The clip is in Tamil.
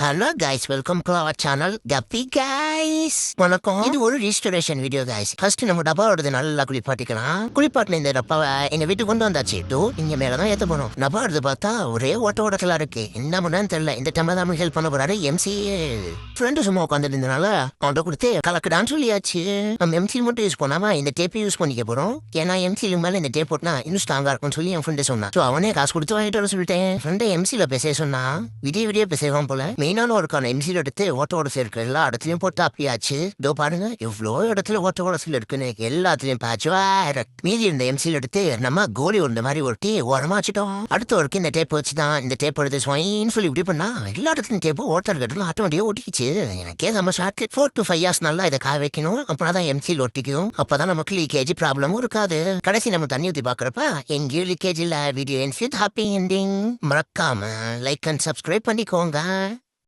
Hello guys, welcome to our channel கப்பி கைஸ். வணக்கம். இது ஒரு ரிஸ்டோரேஷன் வீடியோ கைஸ். ஃபர்ஸ்ட் நம்ம டப்பாவோடது நல்லா குளிப்பாட்டிக்கலாம். குளிப்பாட்டின இந்த டப்பாவை எங்க வீட்டுக்கு கொண்டு வந்தாச்சு. இங்க மேலதான் ஏத்த போனோம். டப்பா எடுத்து பார்த்தா ஒரே ஓட்ட ஓட்டலா இருக்கு. என்ன பண்ணான்னு தெரியல. இந்த டைம்ல தான் ஹெல்ப் பண்ண போறாரு எம்சி. ஃப்ரெண்டு சும்மா உட்காந்துட்டு இருந்தனால அவன்கிட்ட கொடுத்து கலக்குடான்னு சொல்லியாச்சு. நம்ம எம்சி மட்டும் யூஸ் பண்ணாம இந்த டேப்பை யூஸ் பண்ணிக்க போறோம். ஏன்னா எம்சி மேல இந்த டேப் போட்டா இன்னும் ஸ்ட்ராங்கா இருக்கும்னு சொல்லி என் ஃப்ரெண்டு சொன்னான். அவனே காசு கொடுத்து வாங்கிட்டு வர சொல்லிட்டேன். ஃப்ரெண்டை எம்சில பேச சொன்னா விடிய பேசுவான் போல. மெயினான ஒருக்கான எம்சியில் எடுத்து ஓட்ட ஓடசில் இருக்கு. எல்லா இடத்துலயும் போட்டு ஆப்பியாச்சு. இதோ பாருங்க எவ்வளோ இடத்துல ஓட்ட ஓடசில் இருக்குன்னு. எல்லாத்துலயும் பேச்சு மீதி இருந்த எம்சியில் எடுத்து நம்ம கோலி இந்த மாதிரி ஒட்டி ஓரமா வச்சுட்டோம். அடுத்த ஒருக்கு இந்த டேப் வச்சுதான் இந்த டேப் எடுத்து ஸ்வைன்னு சொல்லி இப்படி பண்ணா எல்லா இடத்துலையும் டேப்பு ஓட்டர் கட்டிலும் ஆட்டோமேட்டிக்கா ஒட்டிக்கிச்சு. எனக்கே நம்ம ஷார்ட் 4 to 5 years நல்லா இதை காய வைக்கணும். அப்பதான் எம்சியில் ஒட்டிக்கும். அப்பதான் நமக்கு லீக்கேஜ் ப்ராப்ளமும் இருக்காது. கடைசி நம்ம தண்ணி ஊற்றி பாக்குறப்ப எங்கேயும் லீக்கேஜ் இல்ல. Video happy ending. மறக்காம லைக் அண்ட் சப்ஸ்கிரைப் பண்ணிக்கோங்க.